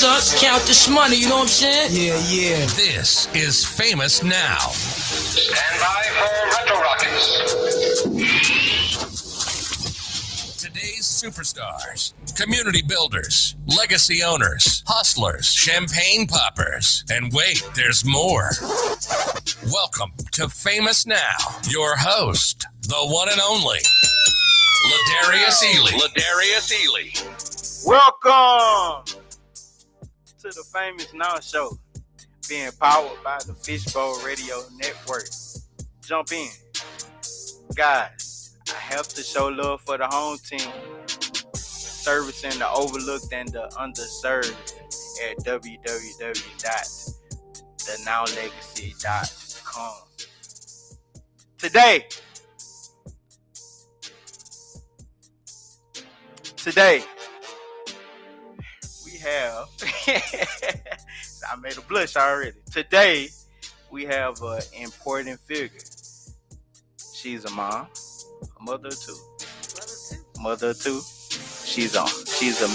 sucks, count this money, you know what I'm saying? Yeah. This is Famous Now. Stand by for retro rockets. Today's superstars, community builders, legacy owners, hustlers, champagne poppers, and wait, there's more. Welcome to Famous Now. Your host, the one and only, Ladarius Ely. Welcome to the Famous Now Show, being powered by the Fishbowl Radio Network. Jump in. Guys, I have to show love for the home team, servicing the overlooked and the underserved at www.thenowlegacy.com. Today, we have, I made a blush already. Today, we have an important figure. She's a mom, a mother of two. She's a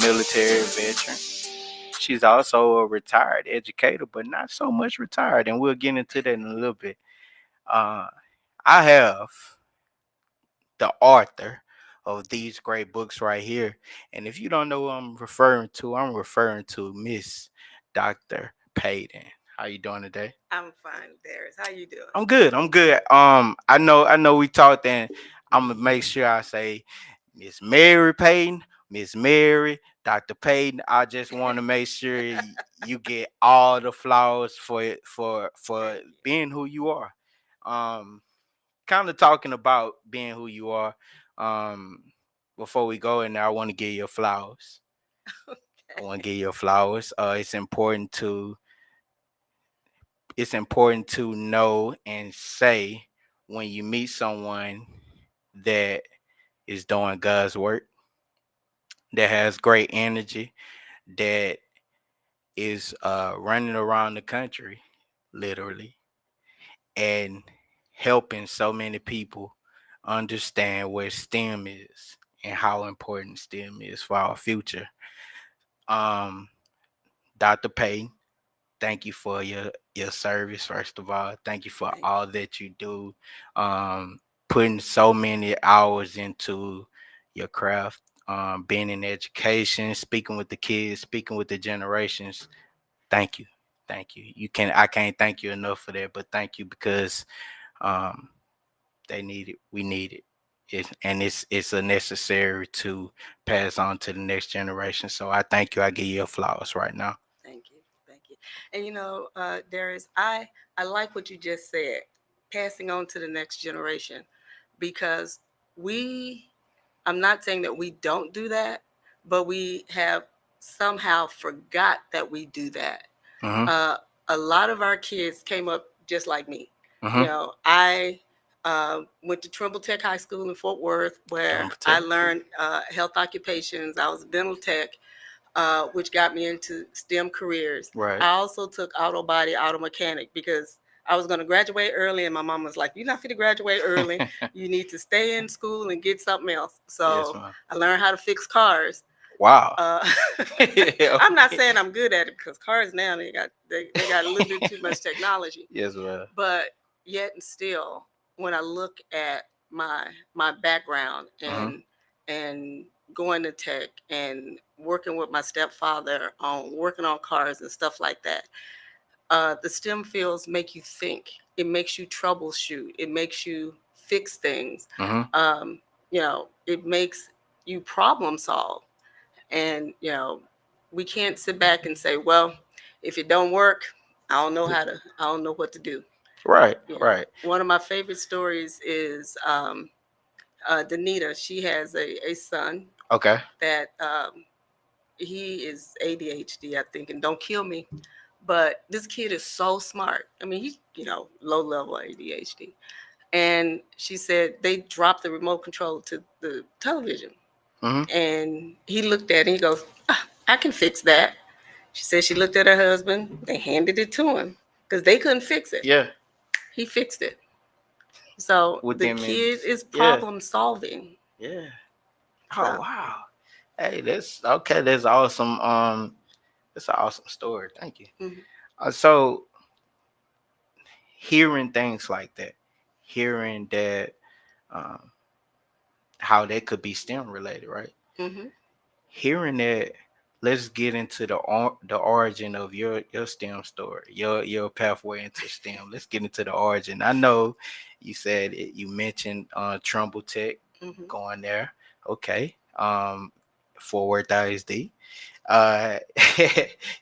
military veteran. She's also a retired educator, but not so much retired, and we'll get into that in a little bit. I have the author of these great books right here. And if you don't know who I'm referring to Miss Dr. Payton. How you doing today? I'm fine, Darius. How you doing? I'm good. I know we talked, and I'm gonna make sure I say Miss Mary Payton, Miss Mary, Dr. Payton. I just want to make sure you get all the flowers for being who you are. Kind of talking about being who you are. Before we go in there, I want to give you flowers. Okay. I want to give you flowers. It's important to know and say when you meet someone that is doing God's work, that has great energy, that is running around the country, literally, and helping so many people understand what STEM is and how important STEM is for our future. Dr. Payton, thank you for your service, first of all. Thank you for all that you do. Putting so many hours into your craft, being in education, speaking with the kids, speaking with the generations. Thank you. I can't thank you enough for that, but thank you because they need it. We need it. It's a necessary to pass on to the next generation. So I thank you. I give you flowers right now. Thank you. And Darius, I like what you just said, passing on to the next generation, because I'm not saying that we don't do that, but we have somehow forgot that we do that. Mm-hmm. A lot of our kids came up just like me. Mm-hmm. I went to Trimble Tech High School in Fort Worth, where I learned health occupations. I was a dental tech, which got me into STEM careers. Right. I also took auto mechanic, because I was going to graduate early, and my mom was like, "You're not fit to graduate early. You need to stay in school and get something else." So yes, I learned how to fix cars. Wow. I'm not saying I'm good at it, because cars now they got a little bit too much technology. Yes, ma'am. But yet and still, when I look at my background and going to tech and working with my stepfather on working on cars and stuff like that, the STEM fields make you think. It makes you troubleshoot. It makes you fix things. Mm-hmm. It makes you problem solve. And we can't sit back and say, well, if it don't work, I don't know what to do. Right. Right. One of my favorite stories is Danita. She has a son. Okay. That he is ADHD, I think, and don't kill me. But this kid is so smart. I mean, he's low level ADHD. And she said they dropped the remote control to the television. Mm-hmm. And he looked at it and he goes, I can fix that. She said she looked at her husband. They handed it to him because they couldn't fix it. Yeah. He fixed it. So the kid is problem solving. Yeah. Oh, wow. Hey, that's okay. That's awesome. It's an awesome story. Thank you. Mhm. So hearing things like that, hearing that, um, how that could be STEM related, right? Mhm. Hearing that, let's get into the origin of your STEM story, your pathway into STEM. Let's get into the origin. I know you said you mentioned Trumbull Tech, Mhm. going there. Okay. Fort Worth ISD. Uh,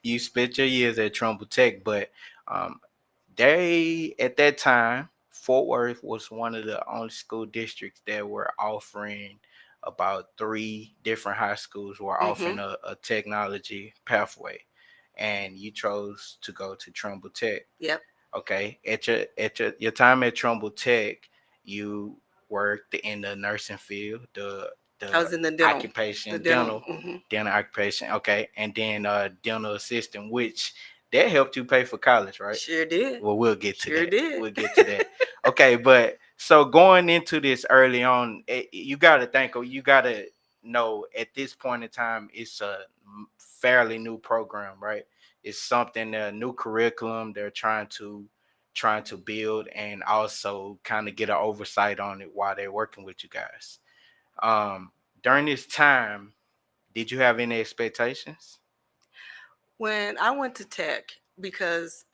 you spent your years at Trumbull Tech, but um, they at that time, Fort Worth was one of the only school districts that were offering, about three different high schools were offering Mhm. a technology pathway, and you chose to go to Trumbull Tech. Yep. Okay, your time at Trumbull Tech, you worked in the nursing field, I the was in the dental. The occupation, dental. Mhm. dental occupation. Okay, and then dental assistant, which that helped you pay for college, right? Sure did. Well, we'll get to Sure that. did. We'll get to that. Okay, but so going into this early on, you got to think, or you got to know at this point in time, it's a fairly new program, right? It's something, a new curriculum they're trying to build, and also kind of get an oversight on it while they're working with you guys. Um, During this time, did you have any expectations? When I went to Tech, because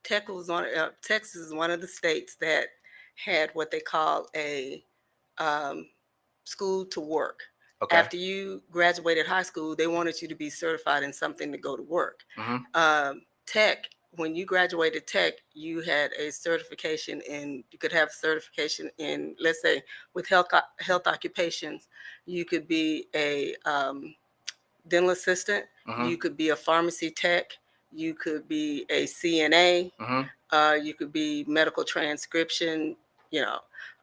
Tech was Texas is one of the states that had what they call a um, school to work. Okay. After you graduated high school, they wanted you to be certified in something to go to work. Mm-hmm. Tech, when you graduated Tech, you had a certification in, you could have certification in, let's say, with health occupations, you could be a dental assistant, Mm-hmm. you could be a pharmacy tech, you could be a CNA, Mm-hmm. you could be medical transcription, you know,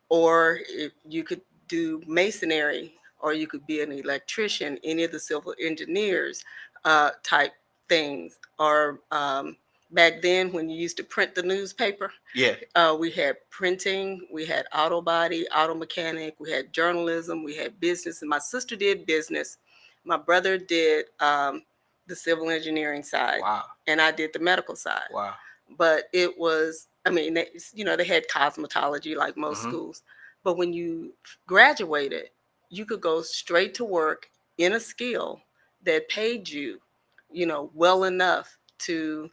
or if you could do masonry, or you could be an electrician, any of the civil engineers type things. Or back then, when you used to print the newspaper, Yeah. we had printing, we had auto body, auto mechanic, we had journalism, we had business. And my sister did business. My brother did the civil engineering side, Wow. and I did the medical side. Wow. But it was, I mean, they had cosmetology like most Mm-hmm. schools. But when you graduated, you could go straight to work in a skill that paid you, well enough to,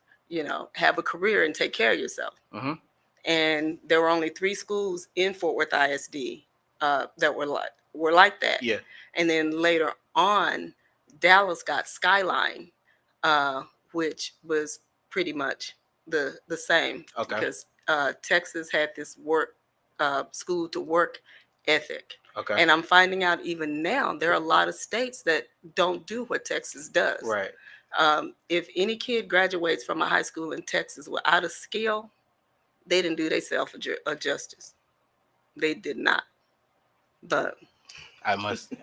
have a career and take care of yourself. Mm-hmm. And there were only 3 schools in Fort Worth ISD that were like that. Yeah. And then later on, Dallas got Skyline, uh, which was pretty much the same, Okay. because Texas had this school to work ethic. Okay. And I'm finding out even now there are a lot of states that don't do what Texas does. Right. If any kid graduates from a high school in Texas without a skill, they didn't do themselves a justice. They did not. But I must.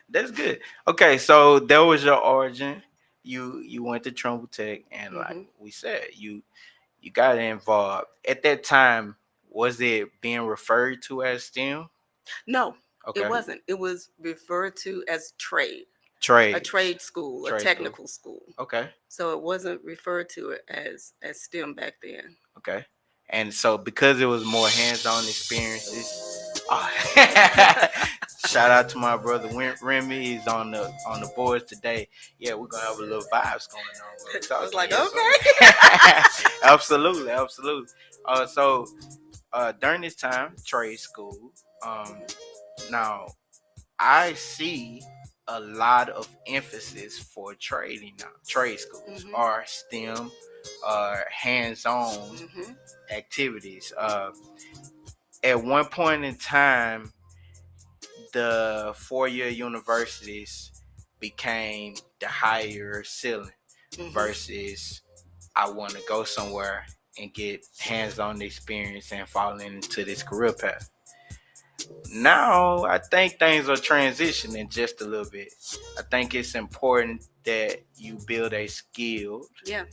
That's good. Okay, so that was your origin. You went to Trumbull Tech, and like mhm. we said, you got involved at that time. Was it being referred to as STEM? No, it Okay. wasn't. It was referred to as a Trades. trade school, a Trade school. technical school. Okay. So it wasn't referred to it as STEM back then. Okay. And so because it was more hands-on experiences, oh, shout out to my brother Remy. He's on the boards today. Yeah, we're gonna have a little vibes going on. While we're talking. I was like, Yeah, okay. so absolutely, absolutely. So during this time, trade school. Now I see a lot of emphasis for trading now. Trade schools Mhm. are STEM, hands-on Mhm. activities. At one point in time, the four-year universities became the higher ceiling Mhm. versus I want to go somewhere and get hands-on experience and fall into this career path. Now, I think things are transitioning just a little bit. I think it's important that you build a skill Yeah.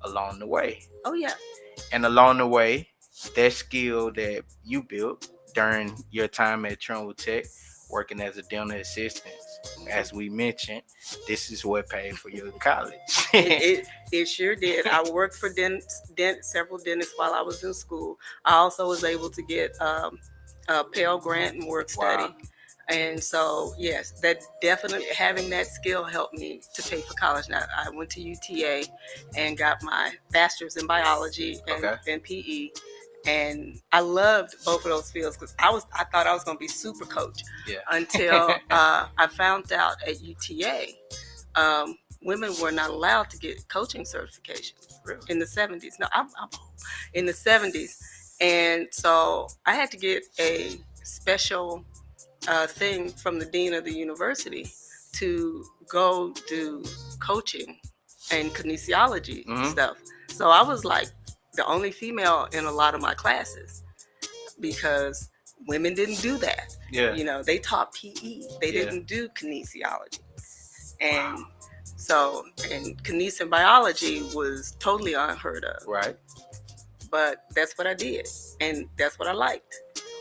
along the way. Oh yeah. And along the way, that skill that you built during your time at Trumbull Tech, working as a dental assistant, as we mentioned, this is what paid for your college. It sure did. I worked for several dentists while I was in school. I also was able to get a Pell Grant and work study. Wow. And so, yes, that definitely having that skill helped me to pay for college. Now, I went to UTA and got my master's in biology and PE, and I loved both of those fields because I thought I was going to be super coach. Yeah. Until I found out at UTA, women were not allowed to get coaching certifications. Really? In the 70s. No, I'm in the 70s, and so I had to get a special thing from the dean of the university to go do coaching and kinesiology stuff. So I was like the only female in a lot of my classes because women didn't do that. Yeah. You know, they taught PE. They didn't do kinesiology. And so, and kinesiology biology was totally unheard of. Right. But that's what I did, and that's what I liked.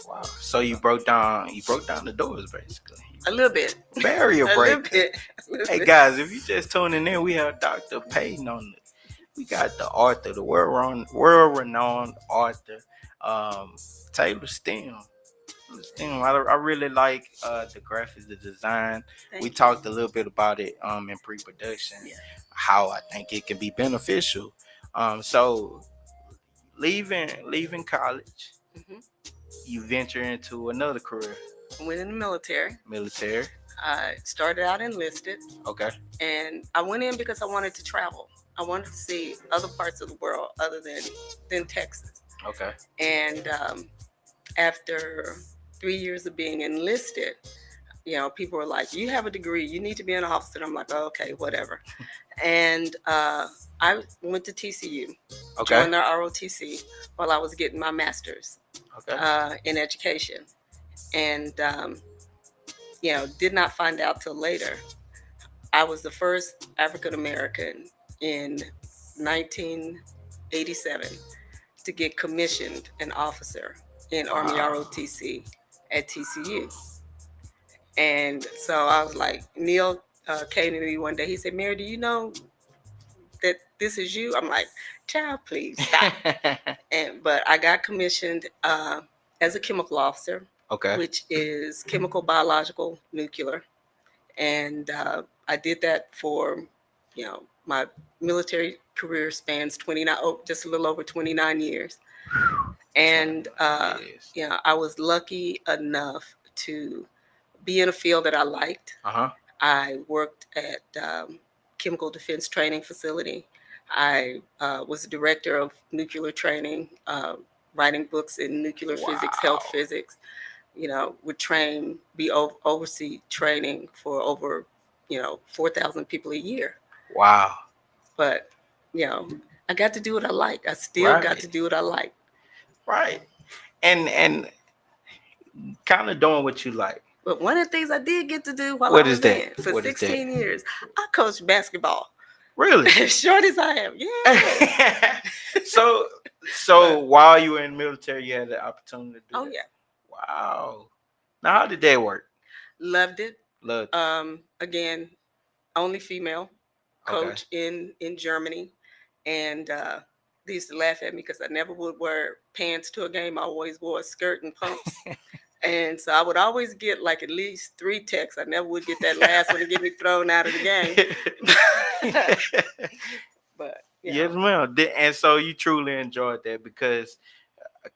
Wow. So you broke down the doors basically. A little bit. Barrier break. A little Hey bit. guys, if you just tuning in, we have Dr. Payton on it. We got the author, the world-renowned author, Taylor Stem. I really like the graphics, the design. We talked a little bit about it in pre-production, how I think it can be beneficial. So leaving college, you venture into another career. I went in the military. I started out enlisted. Okay. And I went in because I wanted to travel. I wanted to see other parts of the world other than Texas. Okay. And after 3 years of being enlisted, you know, people were like, "You have a degree. You need to be an officer." And I'm like, oh, "Okay, whatever." And I went to TCU, joined their ROTC while I was getting my master's in education. And, you know, did not find out till later. I was the first African American in 1987 to get commissioned an officer in Army ROTC at TCU. And so I was like, Neil came to me one day. He said, "Mary, do you know that this is you?" I'm like, "Child, please stop." But I got commissioned as a chemical officer, which is chemical, biological, nuclear. And I did that for, you know, my military career spans 29, just a little over 29 years. And, you know, I was lucky enough to be in a field that I liked. I worked at Chemical Defense Training Facility. I was the director of nuclear training, writing books in nuclear physics, health physics. You know, would oversee training for over, you know, 4,000 people a year. Wow. But, you know, I got to do what I like. I still got to do what I like. Right. And kind of doing what you like. But one of the things I did get to do while I was in for 16 years, I coached basketball. Really? Short as I am. Yeah. So while you were in the military, you had the opportunity to do that? Yeah. Wow. Now, how did that work? Loved it. Loved it. Again, only female coach in Germany. And they used to laugh at me because I never would wear pants to a game. I always wore a skirt and pumps. And so I would always get like at least 3 texts. I never would get that last one to get me thrown out of the game. But yes, ma'am. And so you truly enjoyed that because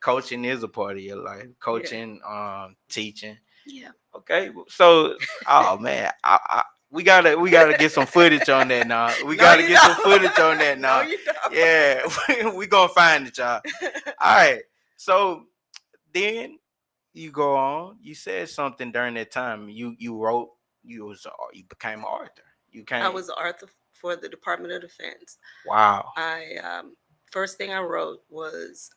coaching is a part of your life. Coaching, teaching. Yeah. Okay. So, oh man, we gotta get some footage on that now. We gotta get some footage on that now. No, you don't. Yeah, we gonna find it, y'all. All right. So then you go on. You said something during that time. You wrote. You became an author. I was an author for the Department of Defense. Wow. I first thing I wrote was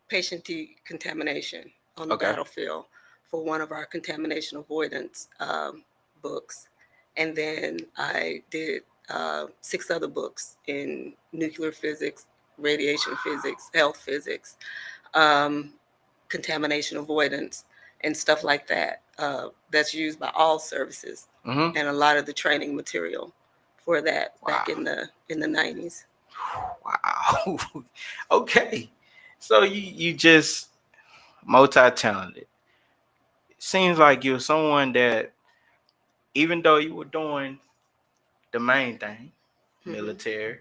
patient decontamination on the battlefield for one of our contamination avoidance books. And then I did 6 other books in nuclear physics, radiation physics, health physics, contamination avoidance. and stuff like that. That's used by all services, Mm-hmm. and a lot of the training material for that back Wow. in the 90s. Wow. Okay. So you just multi-talented. Seems like you're someone that even though you were doing the main thing, Hmm. military,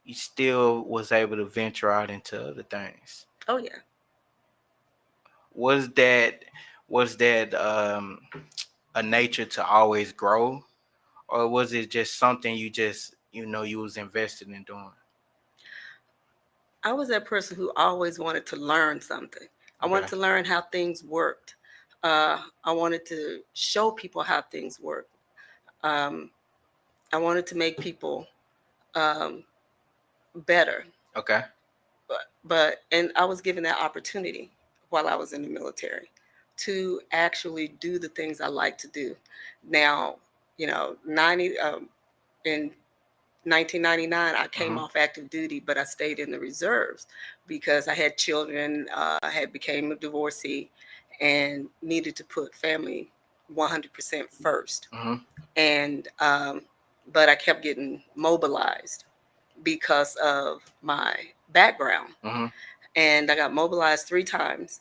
you still was able to venture out into other things. Oh yeah. Was that a nature to always grow, or was it just something you just you was invested in doing? I was that person who always wanted to learn something. I Okay. wanted to learn how things worked. I wanted to show people how things work. Um, I wanted to make people um, better. Okay. And I was given that opportunity while I was in the military to actually do the things I like to do. Now, 90 in 1999, I came Mm-hmm. off active duty, but I stayed in the reserves because I had children, had became a divorcee, and needed to put family 100% first. Mm-hmm. And but I kept getting mobilized because of my background, Mm-hmm. and I got mobilized 3 times.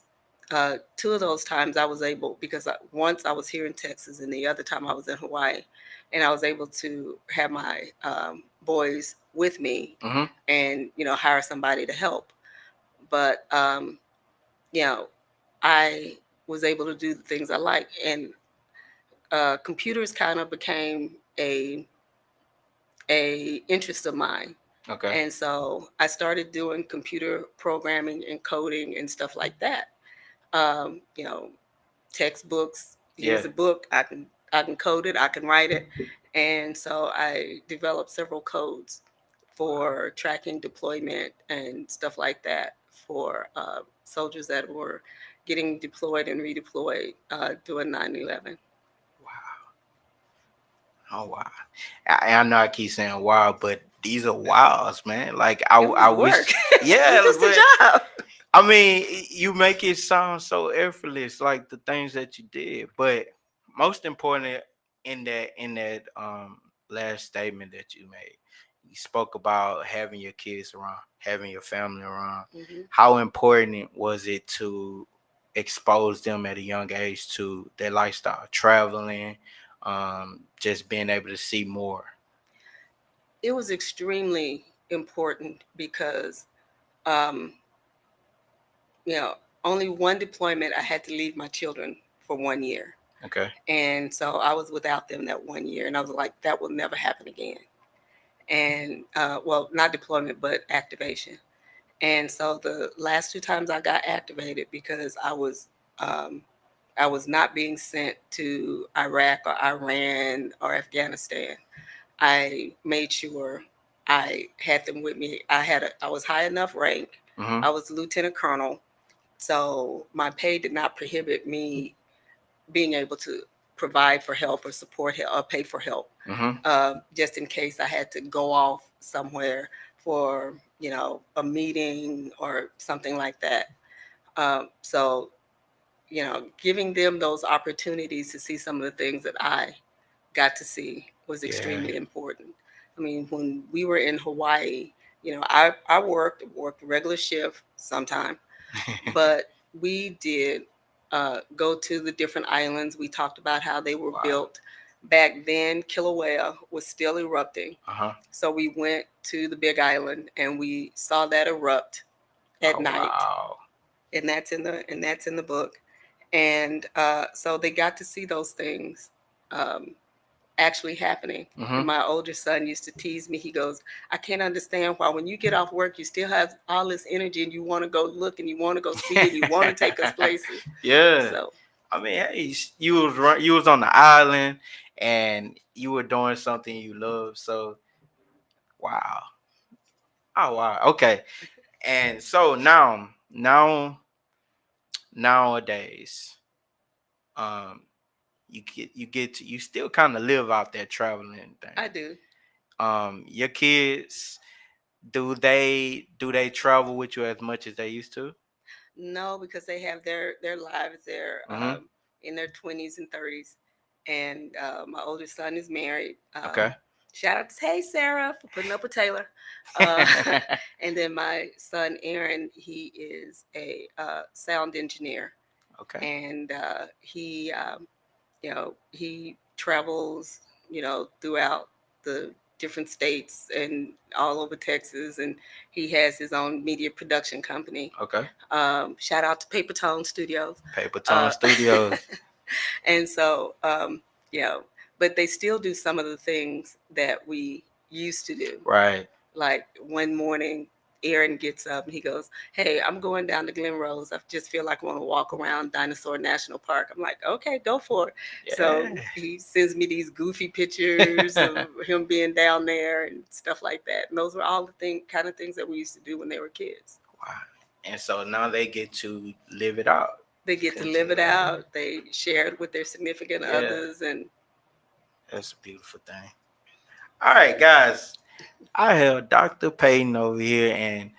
Two of those times I was able, because once I was here in Texas, and the other time I was in Hawaii, and I was able to have my boys with me, Mm-hmm. and hire somebody to help. But you know, I was able to do the things I like, and computers kind of became a interest of mine. Okay. And so I started doing computer programming and coding and stuff like that. um, you know, Textbooks. Yeah. Here's a book. I can code it. I can write it. And so I developed several codes for tracking deployment and stuff like that for soldiers that were getting deployed and redeployed during 9/11. Wow. Oh wow. I know I keep saying wow, but these are wows, man. Like It I was work. wish. It was Yeah, just but a job. I mean, you make it sound so effortless, like the things that you did. But most important in that last statement that you made, you spoke about having your kids around, having your family around. Hmm. How important was it to expose them at a young age to their lifestyle, traveling, just being able to see more? It was extremely important because um, you know, only one deployment I had to leave my children for 1 year. Okay. And so I was without them that 1 year. And I was like, that will never happen again. And well, not deployment, but activation. And so the last 2 times I got activated because um, I was not being sent to Iraq or Iran or Afghanistan. I made sure I had them with me. I was high enough rank. Mm-hmm. I was lieutenant colonel, so my pay did not prohibit me being able to provide for help or support help or pay for help, Mm-hmm. just in case I had to go off somewhere for a meeting or something like that. So giving them those opportunities to see some of the things that I got to see was Yeah. extremely important. I mean, when we were in Hawaii, I worked a regular shift sometime, but we did go to the different islands. We talked about how they were Wow. built. Back then, Kilauea was still erupting. Uh-huh. So we went to the Big Island and we saw that erupt at Oh night, wow. and that's in the book. And so they got to see those things um, actually happening. And Mm-hmm. my older son used to tease me. He goes, I can't understand why when you get off work, you still have all this energy and you want to go look and you want to go see and you want to take us places. Yeah. So I mean, hey, you was on the island and you were doing something you love. So wow. Oh wow. Okay. And so nowadays, um, you still kind of live out there traveling thing. I do. Your kids, do they travel with you as much as they used to? No, because they have their lives. They're Mm-hmm. in their 20s and 30s, and my oldest son is married. Okay. Shout out to Hey Sarah for putting up with Taylor. Uh, and then my son Aaron, he is a sound engineer, Okay. and he travels, throughout the different states and all over Texas, and he has his own media production company. Okay. Shout out to Paper Tone Studios. Paper Tone Studios. And so, but they still do some of the things that we used to do. Right. Like one morning, Aaron gets up and he goes, "Hey, I'm going down to Glen Rose. I just feel like I want to walk around Dinosaur National Park." I'm like, "Okay, go for it." Yeah. So he sends me these goofy pictures of him being down there and stuff like that. And those were all the kind of things that we used to do when they were kids. Wow. And so now they get to live it out. They get to live it out. They share it with their significant others, and that's a beautiful thing. All right, guys. I have Dr. Payton over here, and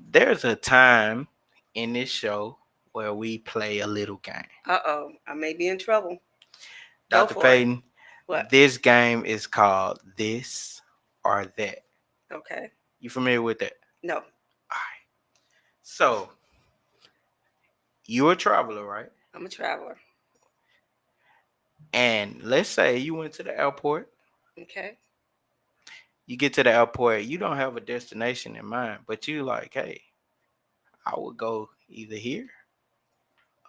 there's a time in this show where we play a little game. I may be in trouble. Dr. Payton, what? This game is called This or That. Okay. You familiar with that? No. All right. So, you're a traveler, right? I'm a traveler. And let's say you went to the airport. Okay. You get to the airport, you don't have a destination in mind, but you like, hey, I would go either here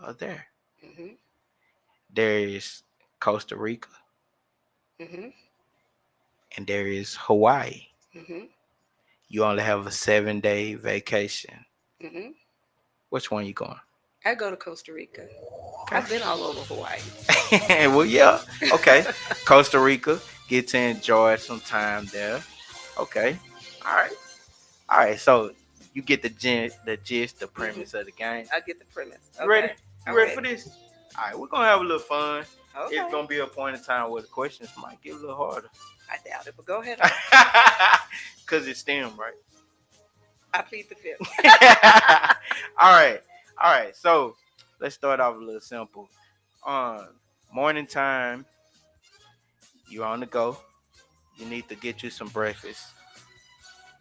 or there. Mm-hmm. There is Costa Rica. Mm-hmm. And there is Hawaii. Mm-hmm. You only have a 7-day vacation. Mm-hmm. Which one you going? I go to Costa Rica. I've been all over Hawaii. Well, yeah. Okay. Costa Rica. Get to enjoy some time there. Okay. All right. All right. So you get the gist, the premise of the game. I get the premise. Okay. You ready? I'm ready for this? All right. We're gonna have a little fun. Okay. It's gonna be a point in time where the questions might get a little harder. I doubt it, but go ahead. Cause it's STEM, right? I plead the fifth. All right. All right. So let's start off a little simple. Morning time. You're on the go. You need to get you some breakfast.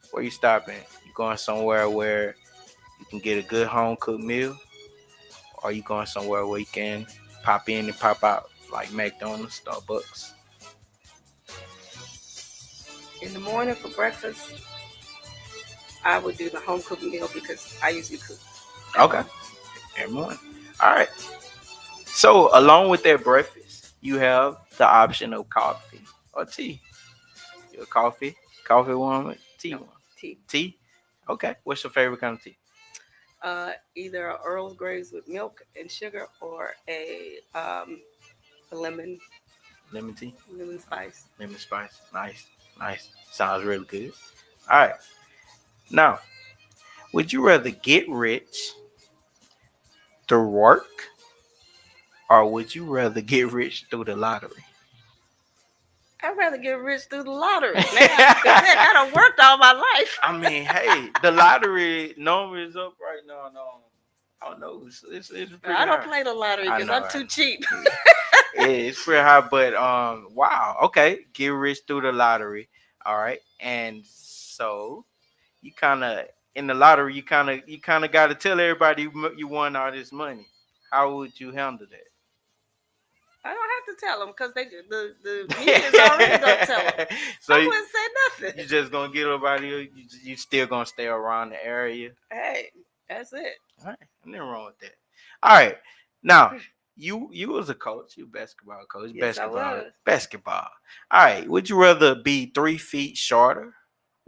Where you stopping? You going somewhere where you can get a good home cooked meal, or you going somewhere where you can pop in and pop out like McDonald's, Starbucks? In the morning for breakfast, I would do the home cooked meal because I usually cook. Okay. Every morning. All right. So along with that breakfast, you have the option of coffee or tea. You're a coffee woman, tea woman. Tea. Tea? Okay. What's your favorite kind of tea? Either a Earl Grey's with milk and sugar, or a lemon tea. Lemon spice. Lemon spice. Nice. Sounds really good. All right. Now, would you rather get rich through work, or would you rather get rich through the lottery? I'd rather get rich through the lottery. I done worked all my life. I mean, hey, the lottery number is up right now. No, I don't know. It's pretty I don't high. play the lottery because I'm too cheap. It's pretty high, but wow. Okay, get rich through the lottery. All right, and so you kind of in the lottery, you kind of got to tell everybody you won all this money. How would you handle that? I don't have to tell them because the media's already gonna tell them. So I wouldn't say nothing. You just gonna get everybody. You still gonna stay around the area. Hey, that's it. All right, nothing wrong with that. All right, now you was a coach. You a basketball coach. Yes, I was. Basketball. All right. Would you rather be 3 feet shorter?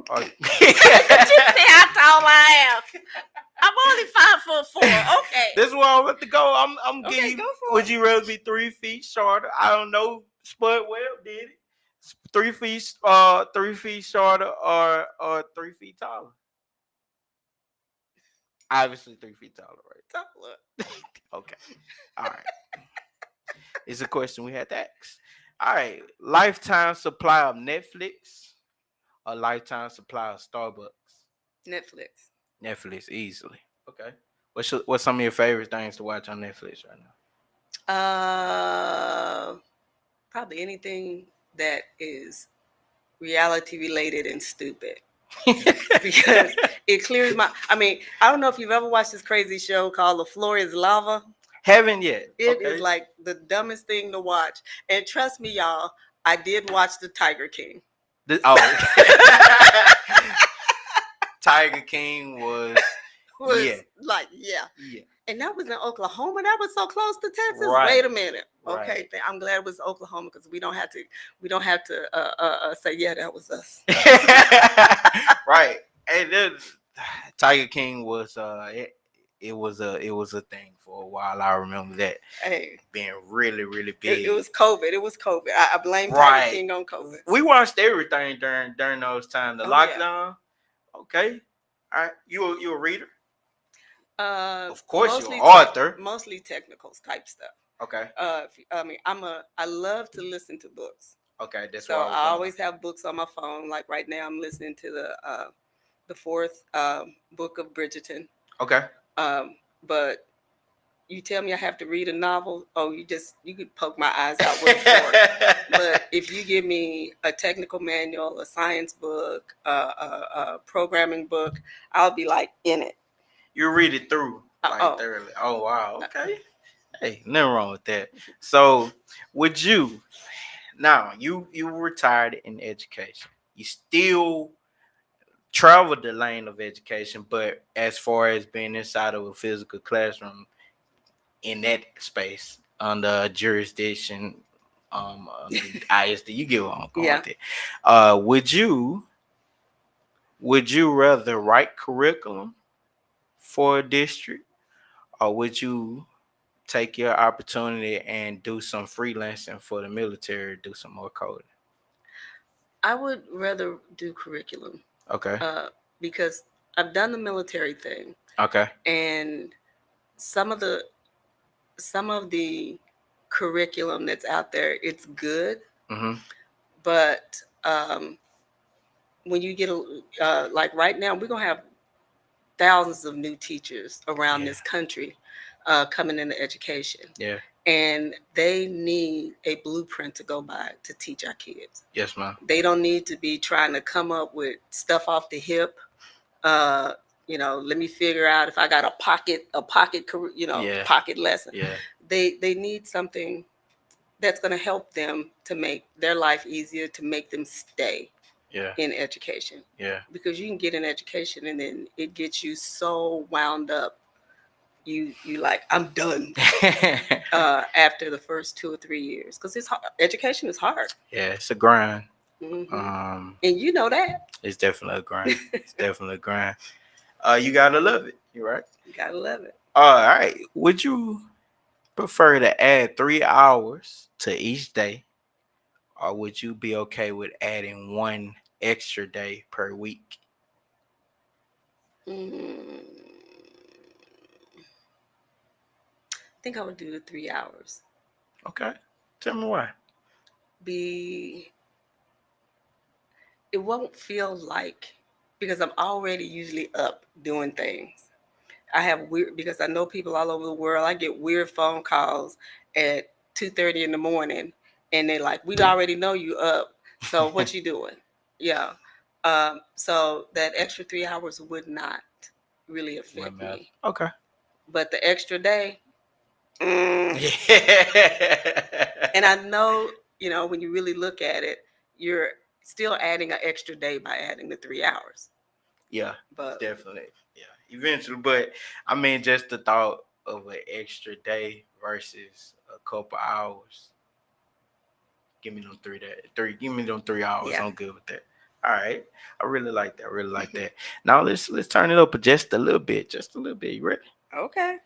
Or... Did you see how tall I am? I'm only 5'4". Okay. This is where I'm about to go. I'm okay, getting. go for Would it. you rather be 3 feet shorter? I don't know. Spud Webb did it. 3 feet, 3 feet shorter, or 3 feet taller. Obviously, 3 feet taller, right? Taller. Okay. All right. It's a question we had to ask. All right. Lifetime supply of Netflix or lifetime supply of Starbucks? Netflix. Netflix, easily. Okay. What's some of your favorite things to watch on Netflix right now? Probably anything that is reality related and stupid. Because it clears my. I mean, I don't know if you've ever watched this crazy show called The Floor Is Lava. Haven't yet. It is like the dumbest thing to watch. And trust me, y'all, I did watch The Tiger King. Tiger King was Yeah. And that was in Oklahoma. That was so close to Texas. Right. Wait a minute. Right. Okay, I'm glad it was Oklahoma because we don't have to say that was us. Right. And then Tiger King was it was a thing for a while. I remember that being really, really big. It was COVID. I blame Tiger King on COVID. We watched everything during those times. The lockdown. Yeah. Okay. All right. You a reader? Of course, you're an author. Mostly technical type stuff. Okay. I love to listen to books. Okay, that's so I always have books on my phone. Like right now, I'm listening to the fourth book of Bridgerton. Okay. But you tell me I have to read a novel. Oh, you could poke my eyes out with it. But if you give me a technical manual, a science book, a programming book, I'll be like in it. You read it through thoroughly. Oh wow. Okay. Hey, nothing wrong with that. So, would you now you retired in education? You still traveled the lane of education, but as far as being inside of a physical classroom in that space under jurisdiction, ISD, you get what I'm going with it. Would you rather write curriculum for a district, or would you take your opportunity and do some freelancing for the military, do some more coding? I would rather do curriculum. Okay. Because I've done the military thing. Okay. And some of the curriculum that's out there, it's good. Mm-hmm. But when you get like right now, we're gonna have thousands of new teachers around this country coming into education. Yeah. And they need a blueprint to go by to teach our kids. Yes, ma'am. They don't need to be trying to come up with stuff off the hip. Let me figure out if I got a pocket, pocket lesson. Yeah. They need something that's going to help them to make their life easier, to make them stay in education. Yeah. Because you can get an education and then it gets you so wound up. You like, I'm done after the first 2 or 3 years, because it's hard. Education is hard. Yeah, it's a grind. Mm-hmm. And you know that. It's definitely a grind. It's definitely a grind. You gotta love it. You're right. You gotta love it. All right. Would you prefer to add 3 hours to each day, or would you be okay with adding 1 extra day per week? I think I would do the 3 hours. Okay. Tell me why. It won't feel like, because I'm already usually up doing things. I have because I know people all over the world. I get weird phone calls at 2:30 in the morning, and they're like, "We already know you up. So what you doing?" Yeah. So that extra 3 hours would not really affect me. Okay. But the extra day. And I know, when you really look at it, you're still adding an extra day by adding the 3 hours. Yeah, but definitely. Yeah, eventually. But I mean, just the thought of an extra day versus a couple hours. Give me them 3 days. Give me them 3 hours. Yeah. I'm good with that. All right. I really like that. Now let's turn it up just a little bit. You ready? Okay.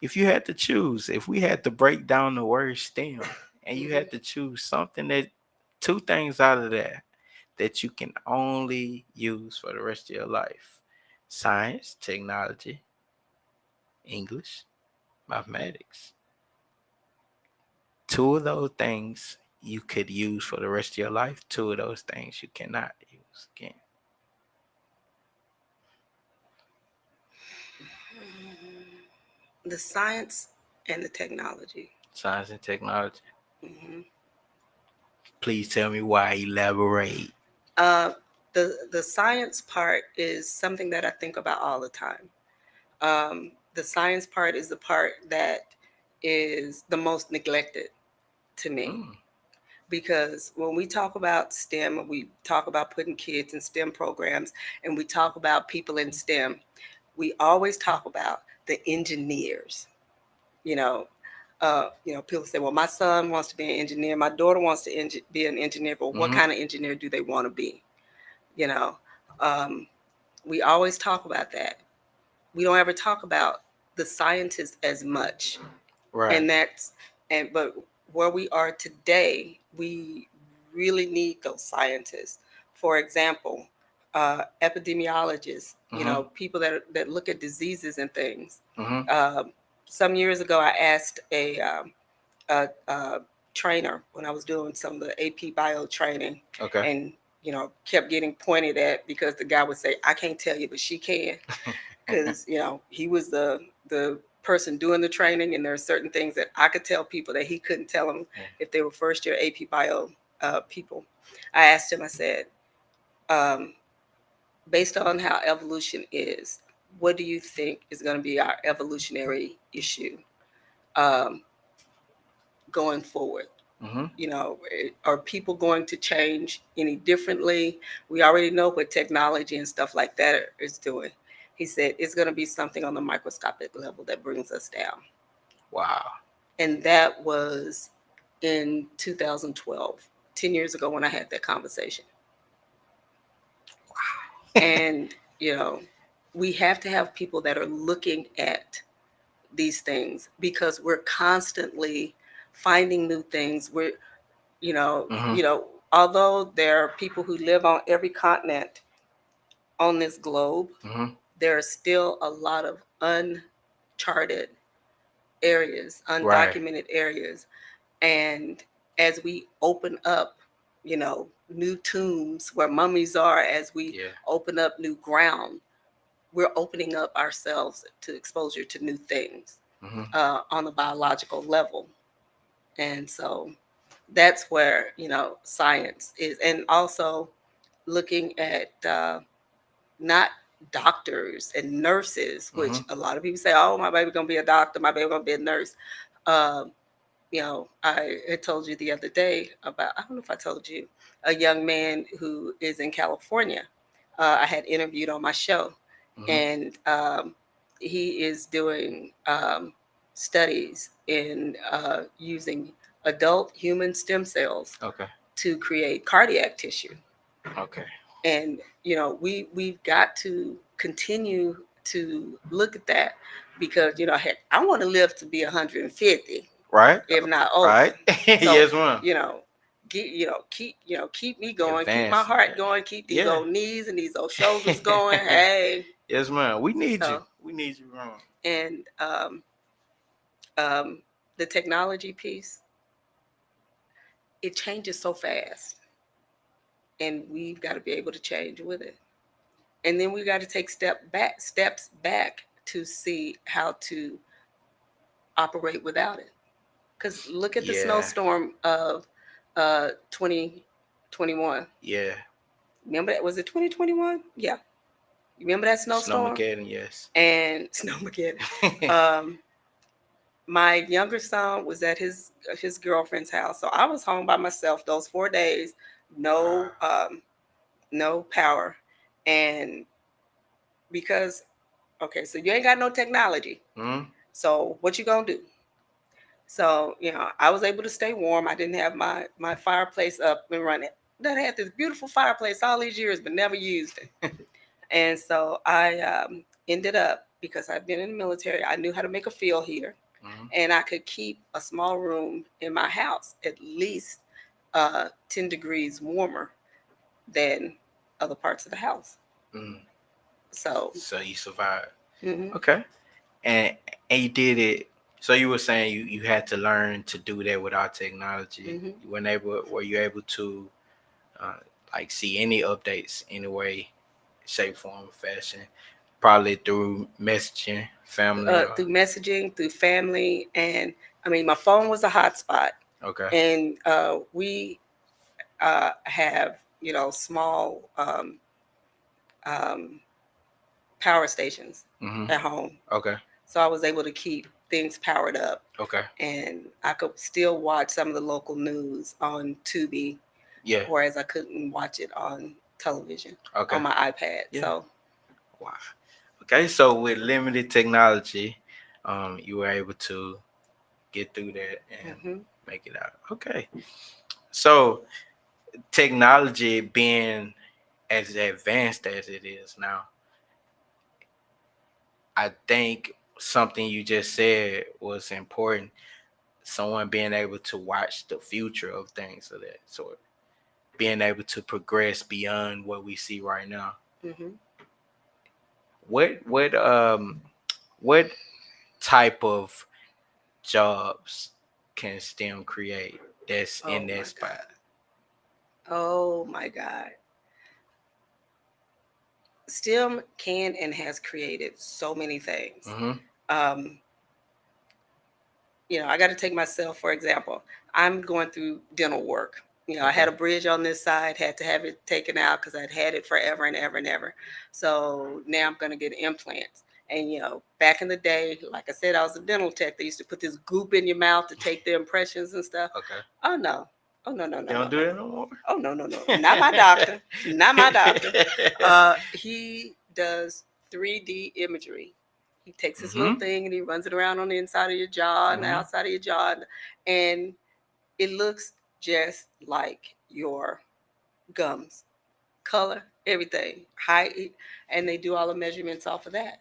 If you had to choose, if we had to break down the word STEM, and you had to choose something 2 things out of that you can only use for the rest of your life: science, technology, English, mathematics. 2 of those things you could use for the rest of your life. 2 of those things you cannot use again. The science and the technology. Science and technology. Hmm. Please tell me why. Elaborate. Uh, the science part is something that I think about all the time. The science part is the part that is the most neglected to me, Mm. because when we talk about STEM, we talk about putting kids in STEM programs, and we talk about people in STEM, we always talk about the engineers. You know, people say, "Well, my son wants to be an engineer. My daughter wants to be an engineer." But what Mhm. kind of engineer do they want to be? You know, um, we always talk about that. We don't ever talk about the scientists as much, Right. and but where we are today, we really need those scientists. For example, epidemiologists, Mhm. people that look at diseases and things. Mhm. um, some years ago I asked a trainer when I was doing some of the AP bio training, Okay. and kept getting pointed at because the guy would say, "I can't tell you, but she can," because he was the person doing the training, and there are certain things that I could tell people that he couldn't tell them if they were first year AP bio people. I asked him, I said, um, based on how evolution is, what do you think is going to be our evolutionary issue um, going forward? Mhm. Are people going to change any differently? We already know what technology and stuff like that is doing. He said it's going to be something on the microscopic level that brings us down. Wow. And that was in 2012, 10 years ago when I had that conversation. And, we have to have people that are looking at these things, because we're constantly finding new things. Mhm. Although there are people who live on every continent on this globe, Mhm. there are still a lot of uncharted areas, Right. undocumented areas. And as we open up, new tombs where mummies are, as we Yeah. open up new ground, we're opening up ourselves to exposure to new things Mhm. on the biological level. And so that's where, science is. And also looking at not doctors and nurses, which Mhm. a lot of people say, "Oh, my baby gonna be a doctor, my baby gonna be a nurse." Um, I had told you the other day about, I don't know if I told you, a young man who is in California. I had interviewed on my show, Mhm. and he is doing studies in using adult human stem cells Okay. to create cardiac tissue. Okay. And we've got to continue to look at that, because heck, I want to live to be 150, Right. if not older. Right. So Yes, ma'am. keep me going, keep my Advance. heart going, keep these Yeah. old knees and these old shoulders going. Hey, Yes, ma'am. We need you. so We need you, ma'am. and um, the technology piece, it changes so fast, and we've got to be able to change with it. And then we got to take steps back to see how to operate without it. Because look at the Yeah. snowstorm of 2021. Yeah. Remember that? Was it 2021? Yeah. You remember that snowstorm? Snowmageddon, yes. And Snowmageddon. Um, my younger son was at his girlfriend's house, so I was home by myself those 4 days. No, no power, and because okay, so you ain't got no technology. Mhm. So what you gonna do? So I was able to stay warm. I didn't have my fireplace up and running. That had this beautiful fireplace all these years, but never used it. And so I ended up, because I've been in the military, I knew how to make a fuel heater, Mhm. and I could keep a small room in my house at least 10 degrees warmer than other parts of the house. Mhm. So, So you survived. mhm, Okay. And and you did it. So you were saying you had to learn to do that without technology. mhm. You weren't able. Were you able to uh, like see any updates any way, shape, form, or fashion? Probably through messaging, family. through messaging, through family, and I mean, my phone was a hotspot, Okay. and we have small um, power stations Mm-hmm. at home, Okay. so I was able to keep things powered up, Okay. and I could still watch some of the local news on Tubi, Yeah. whereas I couldn't watch it on television Okay. on my iPad. Yeah. So Wow. Okay. So with limited technology, you were able to get through that and mhm. make it out. Okay. So technology being as advanced as it is now, I think something you just said was important. Someone being able to watch the future of things of that sort, being able to progress beyond what we see right now. Mhm. What type of jobs can STEM create that's Oh in my that spot? God. Oh my God. STEM can and has created so many things. Mm-hmm. Um, I got to take myself for example. I'm going through dental work. I Okay. had a bridge on this side, had to have it taken out because I'd had it forever and ever and ever. So now I'm going to get implants. And back in the day, like I said, I was a dental tech. They used to put this goop in your mouth to take the impressions and stuff. Okay. Oh no. Oh no, no, no, They no, don't do no. that no more. Oh no, no, no. Not my doctor. Not my doctor. He does 3D imagery. He takes his little Mm-hmm. thing and he runs it around on the inside of your jaw and the Mm-hmm. outside of your jaw, and it looks just like your gums, color, everything, height, and they do all the measurements off of that.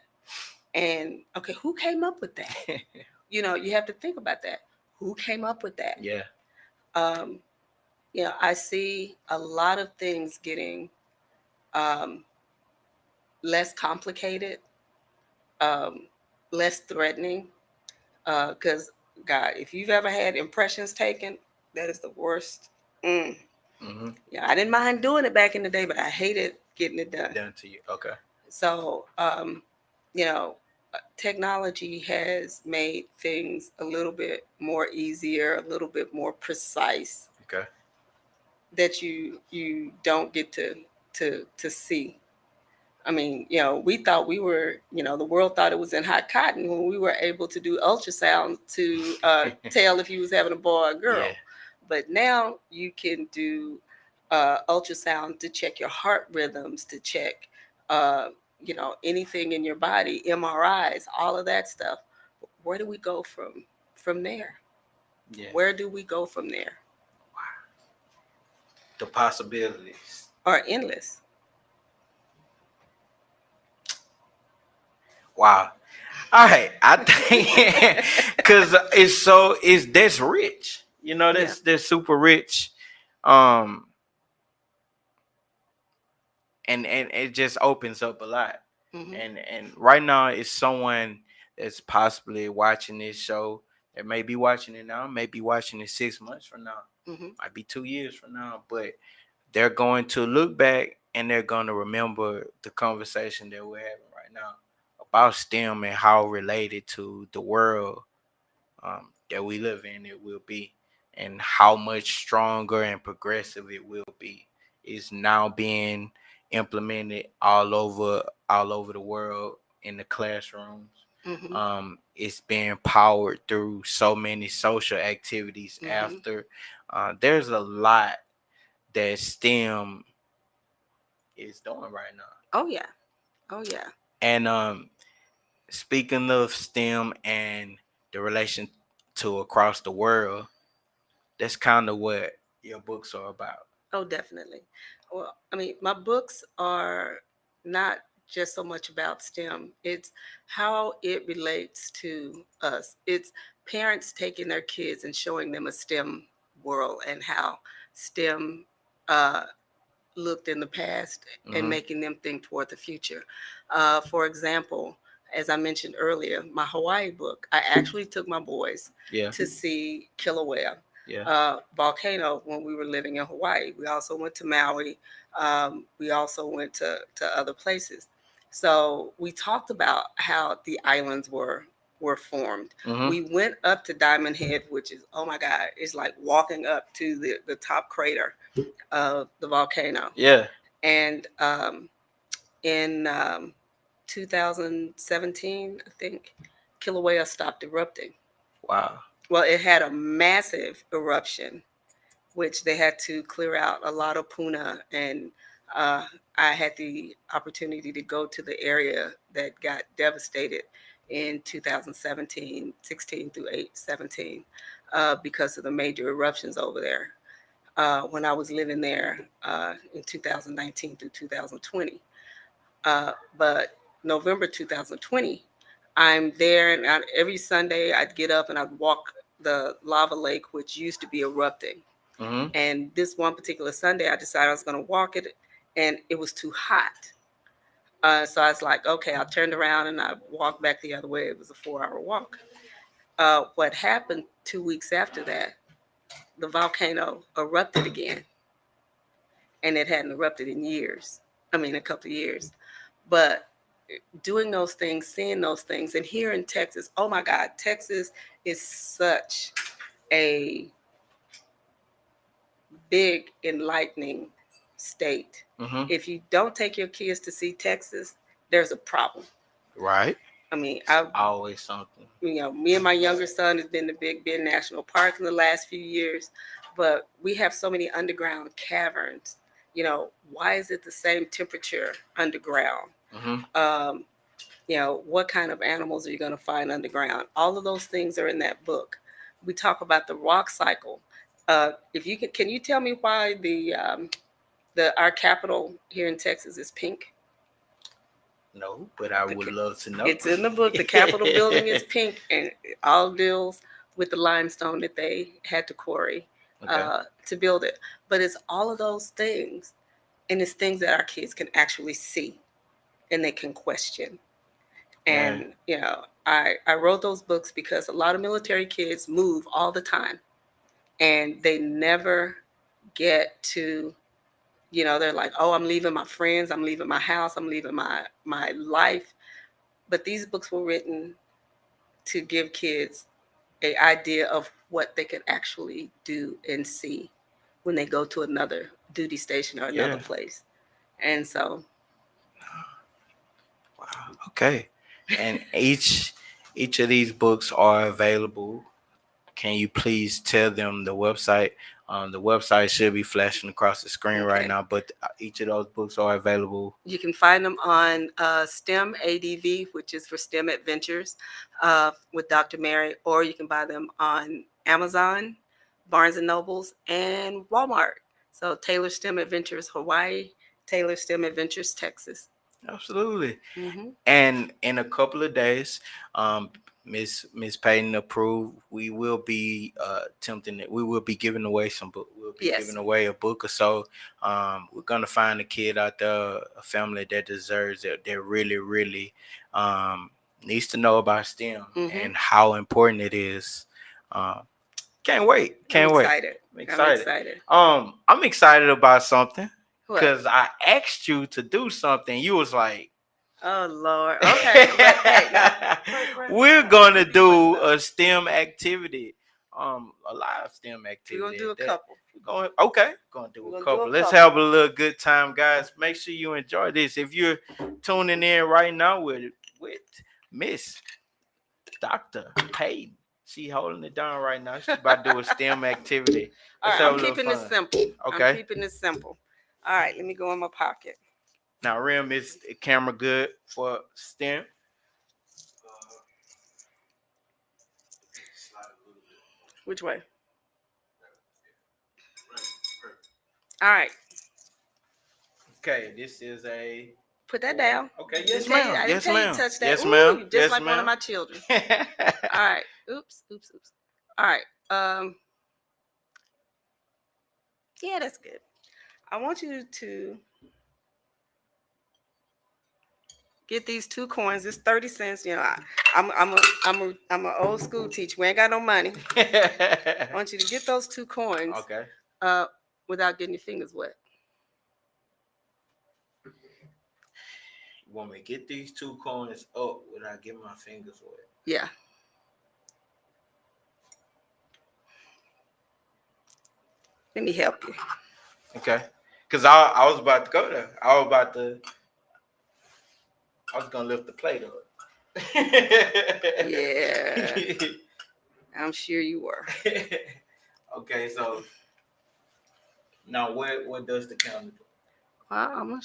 And okay, who came up with that? You have to think about that. Who came up with that? Yeah. Um, I see a lot of things getting um, less complicated, um, less threatening. Because God, if you've ever had impressions taken, that is the worst. Mm. Mm-hmm. Yeah, I didn't mind doing it back in the day, but I hated getting it done. Done to you. Okay. So, you know, technology has made things a little bit more easier, a little bit more precise Okay. that you don't get to see. I mean, we thought we were, the world thought it was in hot cotton when we were able to do ultrasound to tell if you was having a boy or a girl. Yeah. But now you can do ultrasound to check your heart rhythms, to check, uh, anything in your body, MRIs, all of that stuff. Where do we go from there? Yeah. Where do we go from there? The possibilities. Are endless. Wow. All right. I think because it's that's rich. Yeah. That's super rich. Um, and it just opens up a lot. Hmm. And right now, it's someone that's possibly watching this show. That may be watching it now, may be watching it 6 months from now, Hmm. might be 2 years from now, but they're going to look back and they're going to remember the conversation that we're having right now about STEM and how related to the world that we live in it will be, and how much stronger and progressive it will be. Is now being implemented all over the world in the classrooms. Hmm. It's being powered through so many social activities. Hmm. After there's a lot that STEM is doing right now. Oh yeah. Oh yeah. And speaking of STEM and the relation to across the world, that's kind of what your books are about. Oh, definitely. Well, I mean, my books are not just so much about STEM, it's how it relates to us. It's parents taking their kids and showing them a STEM world and how STEM uh, looked in the past and Mm-hmm. making them think toward the future. For example, as I mentioned earlier, my Hawaii book, I actually took my boys Yeah. to see Kilauea Yeah. volcano when we were living in Hawaii. We also went to Maui. We also went to other places. So we talked about how the islands were formed. We went up to Diamond Head, which is, oh my God, it's like walking up to the top crater of the volcano. Yeah. And in 2017, I think, Kilauea stopped erupting. Wow. Well, it had a massive eruption, which they had to clear out a lot of puna. And I had the opportunity to go to the area that got devastated in 2017, 16 through 17, because of the major eruptions over there. When I was living there in 2019 through 2020. But November 2020, I'm there, and every Sunday I'd get up and I'd walk the lava lake, which used to be erupting. And this one particular Sunday, I decided I was going to walk it, and it was too hot. So I was like, okay, I turned around and I walked back the other way. It was a 4-hour walk. What happened 2 weeks after that, the volcano erupted again. And it hadn't erupted in years. I mean, a couple of years. But doing those things, seeing those things, and here in Texas, oh my God, Texas is such a big, enlightening state. If you don't take your kids to see Texas, there's a problem. Right. I mean, Always something. me and my younger son has been to Big Bend National Park in the last few years, but we have so many underground caverns. Why is it the same temperature underground? What kind of animals are you going to find underground? All of those things are in that book. We talk about the rock cycle. If you can you tell me why our capital here in Texas is pink? No, but I would love to know. It's in the book. The Capitol building is pink, and it all deals with the limestone that they had to quarry to build it. But it's all of those things, and it's things that our kids can actually see, and they can question. And I wrote those books because a lot of military kids move all the time, and they never get to. They're like, oh, I'm leaving my friends, I'm leaving my house, I'm leaving my life. But these books were written to give kids an idea of what they could actually do and see when they go to another duty station or another place. And so. Wow. Okay. And each of these books are available. Can you please tell them the website? The website should be flashing across the screen right now, but each of those books are available. You can find them on STEM ADV, which is for STEM Adventures with Dr. Mary, or you can buy them on Amazon, Barnes and Nobles, and Walmart. So Taylor STEM Adventures Hawaii, Taylor STEM Adventures Texas. Absolutely. And in a couple of days, Miss Payton approved, we will be we will be giving away some book. We'll be giving away a book or so. We're gonna find a kid out there, a family that deserves it, that really, really needs to know about STEM and how important it is. Can't wait. I'm excited. I'm excited about something because I asked you to do something. You was like, oh Lord. Okay. But, hey, we're gonna do a STEM activity. A lot of STEM activity. We're gonna do a couple. Gonna do a couple. Let's have a little good time, guys. Make sure you enjoy this. If you're tuning in right now with Miss Dr. Payton, she holding it down right now. She's about to do a STEM activity. All right, I'm keeping this simple. Okay. I'm keeping this simple. All right, let me go in my pocket. Now, Rim, is the camera good for STEM? Which way? All right. Okay, this is a. Put that down. Okay, yes, ma'am. I didn't tell you to touch that. Yes, ma'am. Just like one of my children. All right. Oops. All right. Yeah, that's good. I want you to get these 2 coins. It's 30 cents. I'm an old school teacher. We ain't got no money. I want you to get those 2 coins. Okay. Without getting your fingers wet. You want me to get these 2 coins up without getting my fingers wet? Yeah. Let me help you. Okay. Because I was about to go there. I was going to lift the plate up. Yeah. I'm sure you were. Okay, so now what does the counter do? Well,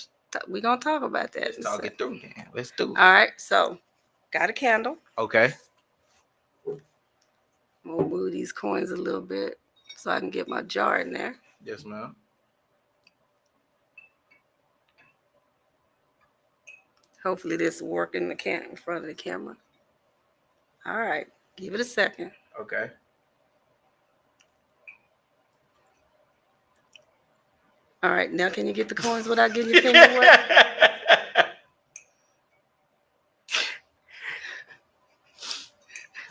we're going to talk about that. Let's talk it through then. Let's do it. All right. So, got a candle. Okay. We'll move these coins a little bit so I can get my jar in there. Yes, ma'am. Hopefully this will work in front of the camera. All right. Give it a second. Okay. All right. Now can you get the coins without getting your finger wet?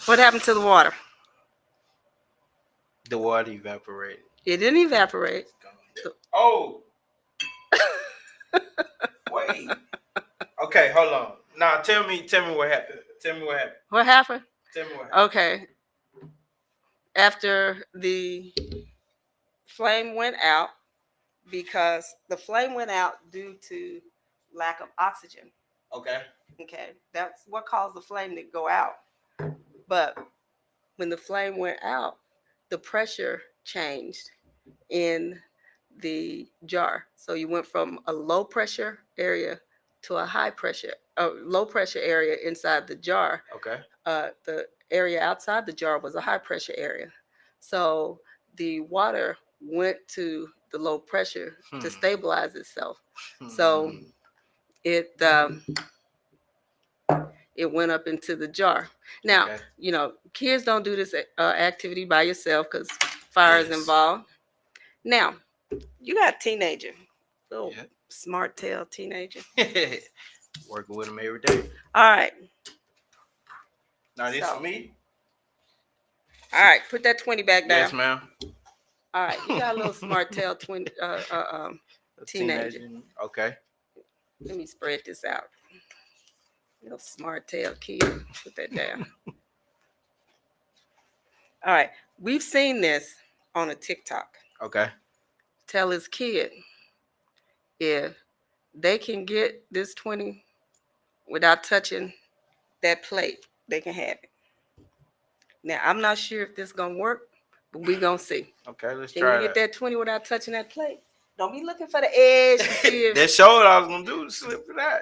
What happened to the water? The water evaporated. It didn't evaporate. Oh. Wait. Okay, hold on. Now tell me what happened. Tell me what happened. What happened? Tell me what happened. Okay. After the flame went out, because the flame went out due to lack of oxygen. Okay. Okay. That's what caused the flame to go out. But when the flame went out, the pressure changed in the jar. So you went from a low pressure area to a low pressure area inside the jar. Okay. The area outside the jar was a high pressure area. So the water went to the low pressure to stabilize itself. So it went up into the jar. Now, kids don't do this activity by yourself because fire is involved. Now, you got a teenager, little smart tail teenager. Working with them every day. All right. Now this for me. All right, put that 20 back down. Yes, ma'am. All right, you got a little smart tail teenager. Okay. Let me spread this out. Little smart tail kid. Put that down. All right, we've seen this on a TikTok. Okay. Tell his kid if they can get this 20 without touching that plate, they can have it. Now, I'm not sure if this is going to work, but we're going to see. Okay, let's Can try you get that 20 without touching that plate? Don't be looking for the edge to see if... That showed what I was going to do, to slip it out.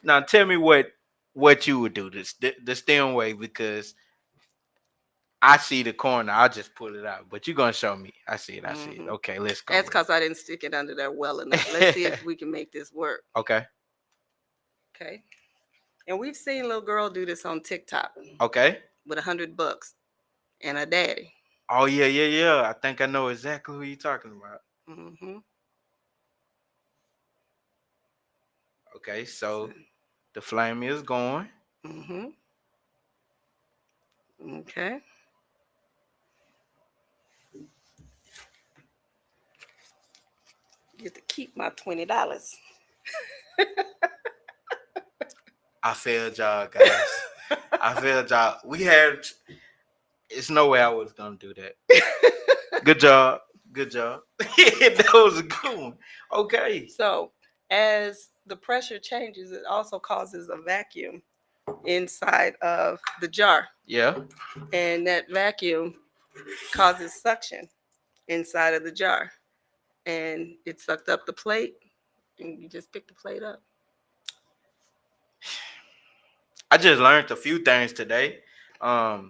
Now, tell me what you would do, the stem way, because I see the corner. I'll just pull it out, but you're going to show me. I see it. Okay, let's go. That's because I didn't stick it under there well enough. Let's see if we can make this work. Okay. Okay. And we've seen a little girl do this on TikTok. Okay. With $100 and a daddy. Oh, yeah. I think I know exactly who you're talking about. Mm-hmm. Okay, so the flame is going. Mm-hmm. Okay. Get to keep my $20. I failed y'all, guys. I failed y'all. It's no way I was gonna do that. Good job. That was a good one. Okay. So as the pressure changes, it also causes a vacuum inside of the jar. Yeah. And that vacuum causes suction inside of the jar. And it sucked up the plate, and you just pick the plate up. I just learned a few things today. I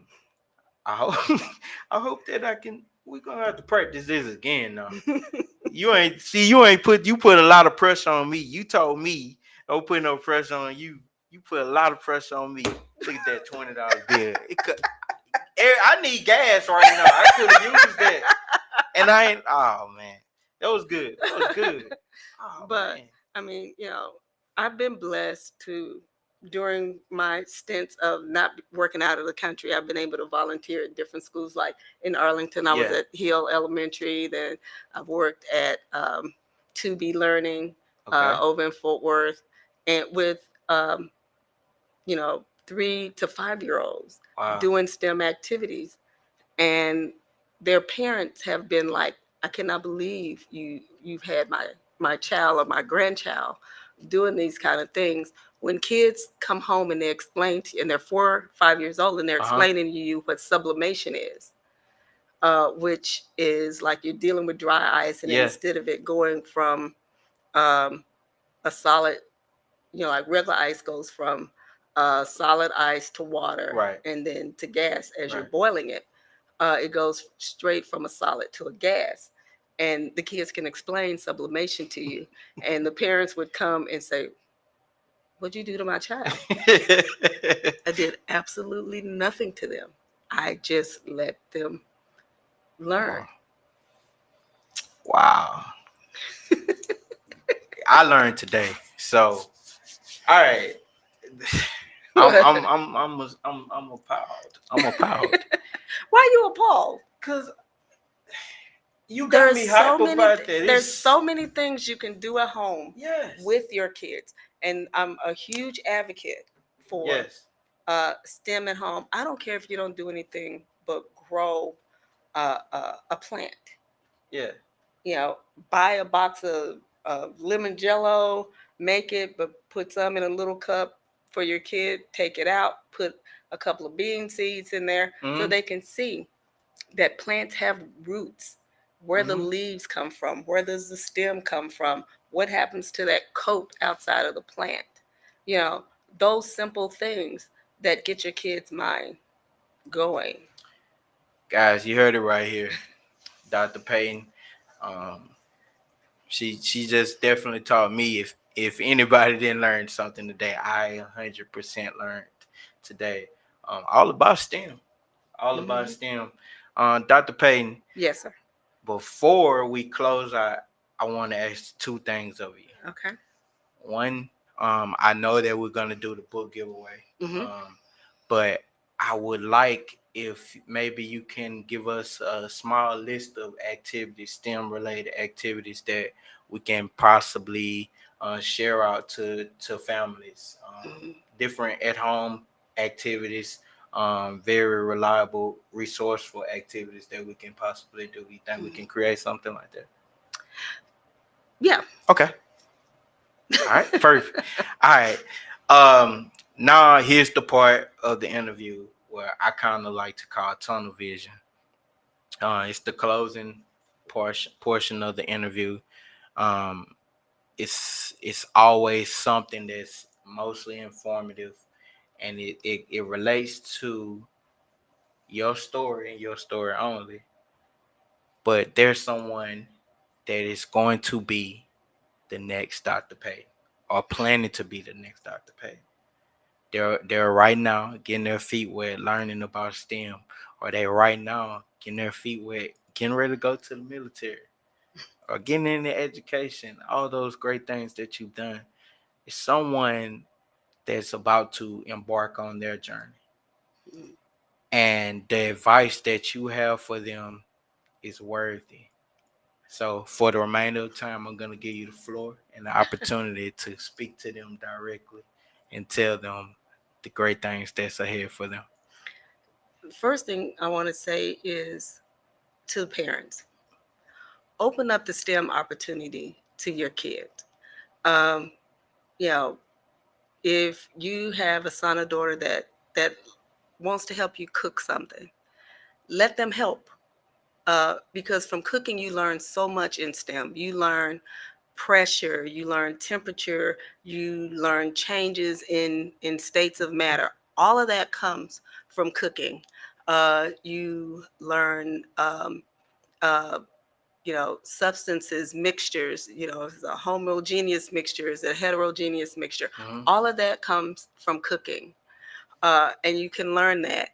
hope that we're gonna have to practice this again now. You put a lot of pressure on me. You told me don't put no pressure on you. You put a lot of pressure on me. Look at that $20 bill. I need gas right now. I could have used that. And I ain't. Oh man, that was good. Oh, but man. I mean, I've been blessed to, during my stints of not working out of the country, I've been able to volunteer at different schools. Like in Arlington, I was at Hill Elementary. Then I've worked at To Be Learning over in Fort Worth. and with 3 to 5 year olds Wow. doing STEM activities, and their parents have been like, I cannot believe you've had my child or my grandchild doing these kind of things. When kids come home and they explain to you, and they're 4 or 5 years old, and they're explaining to you what sublimation is, which is like you're dealing with dry ice, and Yeah. instead of it going from um, a solid, like regular ice goes from solid ice to water, Right. and then to gas as you're Right. boiling it. It goes straight from a solid to a gas. And the kids can explain sublimation to you. And the parents would come and say, "What'd you do to my child?" I did absolutely nothing to them. I just let them learn. Wow. I learned today. So, all right. I'm appalled. I'm appalled. Why you appalled? Cause you got me hype about that. There's so many things you can do at home Yes. with your kids, and I'm a huge advocate for Yes. STEM at home. I don't care if you don't do anything but grow a plant. Yeah. Buy a box of lemon jello, make it, but put some in a little cup for your kid. Take it out, put a couple of bean seeds in there so they can see that plants have roots, where the leaves come from, where does the stem come from, what happens to that coat outside of the plant. Those simple things that get your kid's mind going. Guys, you heard it right here. Dr. Payton. Um, she just definitely taught me, if anybody didn't learn something today, I 100% learned today. All about STEM. All about STEM. Dr. Payton, Yes, sir. before we close out, I want to ask two things of you. Okay. One, I know that we're gonna do the book giveaway, but I would like if maybe you can give us a small list of activities, STEM related activities that we can possibly share out to families. Different at home activities, very reliable, resourceful activities that we can possibly do. You think we can create something like that? Yeah. Okay. All right, perfect. All right. Now here's the part of the interview where I kind of like to call tunnel vision. It's the closing portion of the interview. Um, it's always something that's mostly informative, and it relates to your story and your story only. But there's someone that is going to be the next Dr. Pay, or planning to be the next Dr. Pay. They're right now getting their feet wet, learning about STEM, or they right now getting their feet wet, getting ready to go to the military, or getting into education. All those great things that you've done. It's someone that's about to embark on their journey, and the advice that you have for them is worthy. So for the remainder of the time, I'm gonna give you the floor and the opportunity to speak to them directly and tell them the great things that's ahead for them. First thing I want to say is to the parents, open up the STEM opportunity to your kid. Um, you know, if you have a son or daughter that wants to help you cook something, let them help. Because from cooking, you learn so much in STEM. You learn pressure, you learn temperature, you learn changes in states of matter. All of that comes from cooking. You learn uh, substances, mixtures, it's a homogeneous mixture, is a heterogeneous mixture. All of that comes from cooking. And you can learn that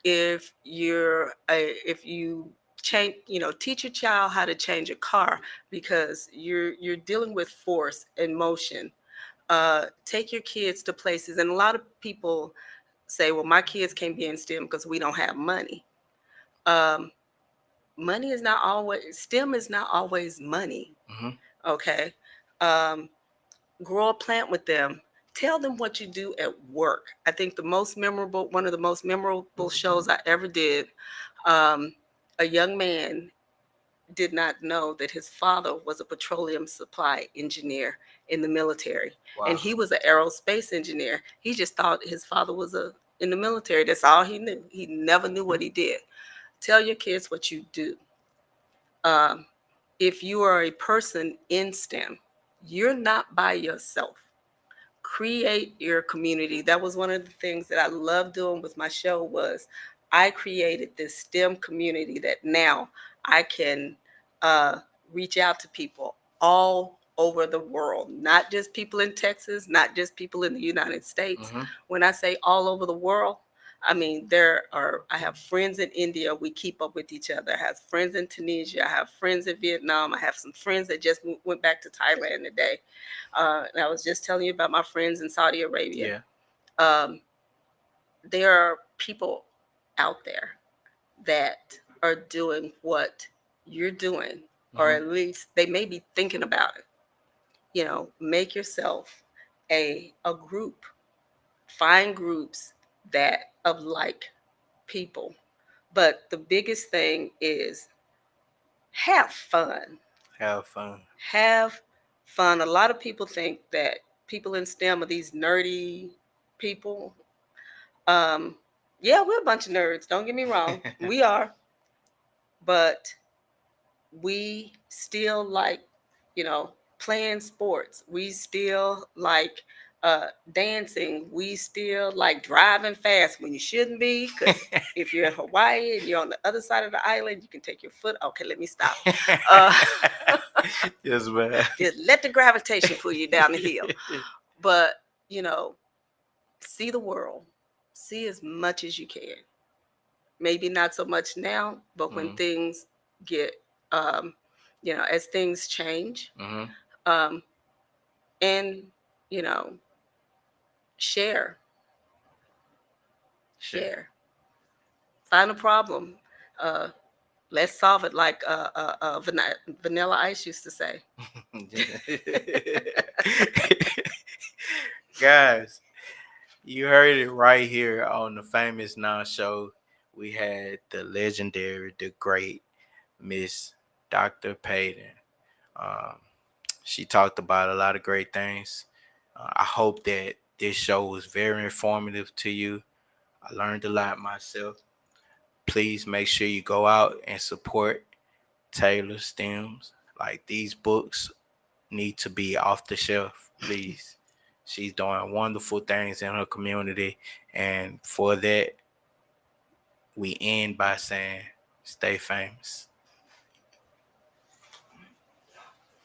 if you change, teach your child how to change a car, because you're dealing with force and motion. Take your kids to places, and a lot of people say, well, my kids can't be in STEM because we don't have money. Um, Money is not always, STEM is not always money. Mm-hmm. Okay. Um, grow a plant with them. Tell them what you do at work. I think one of the most memorable shows I ever did, a young man did not know that his father was a petroleum supply engineer in the military. Wow. And he was an aerospace engineer. He just thought his father was in the military. That's all he knew. He never knew what he did. Tell your kids what you do. If you are a person in STEM, you're not by yourself. Create your community. That was one of the things that I loved doing with my show was I created this STEM community that now I can reach out to people all over the world, not just people in Texas, not just people in the United States. Mhm. When I say all over the world, I mean, I have friends in India. We keep up with each other. I have friends in Tunisia. I have friends in Vietnam. I have some friends that just went back to Thailand today. And I was just telling you about my friends in Saudi Arabia. Yeah. There are people out there that are doing what you're doing, or Mhm. at least they may be thinking about it. Make yourself a group. Find groups that of like people. But the biggest thing is have fun. Have fun. Have fun. A lot of people think that people in STEM are these nerdy people. Yeah, we're a bunch of nerds. Don't get me wrong. We are. But we still like, playing sports. We still like dancing. We still like driving fast when you shouldn't be. Because if you're in Hawaii and you're on the other side of the island, you can take your foot. Okay, let me stop. Yes, man. Just let the gravitation pull you down the hill. But, see the world. See as much as you can. Maybe not so much now, but when things get, as things change, and, share. Find a problem. Let's solve it like Vanilla Ice used to say. Guys, you heard it right here on the Famous Now show. We had the legendary, the great Miss Dr. Payton. Um, she talked about a lot of great things. I hope that this show was very informative to you. I learned a lot myself. Please make sure you go out and support Taylor Stems. Like, these books need to be off the shelf, please. She's doing wonderful things in her community. And for that, we end by saying, stay famous.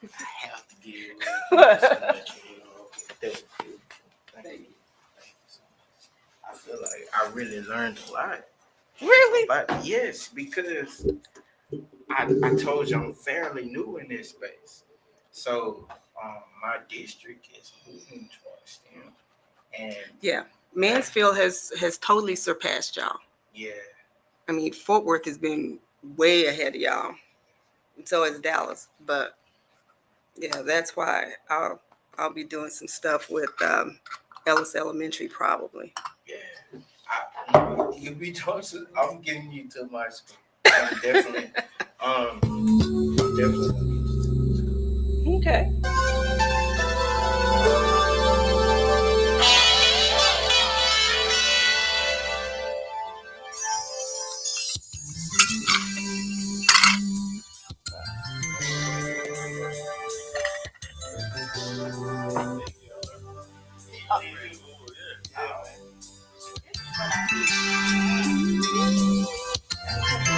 I have to give you so much. Thank you. Thank you. I feel like I really learned a lot. Really? But yes, because I told you I'm fairly new in this space. So my district is moving towards STEM. And Yeah. Mansfield has totally surpassed y'all. yeah. I mean, Fort Worth has been way ahead of y'all. And so is Dallas. But yeah, that's why I'll be doing some stuff with Ellis Elementary probably. Yeah. You be talking. I'm getting you to my school. I'm definitely. Definitely. Okay.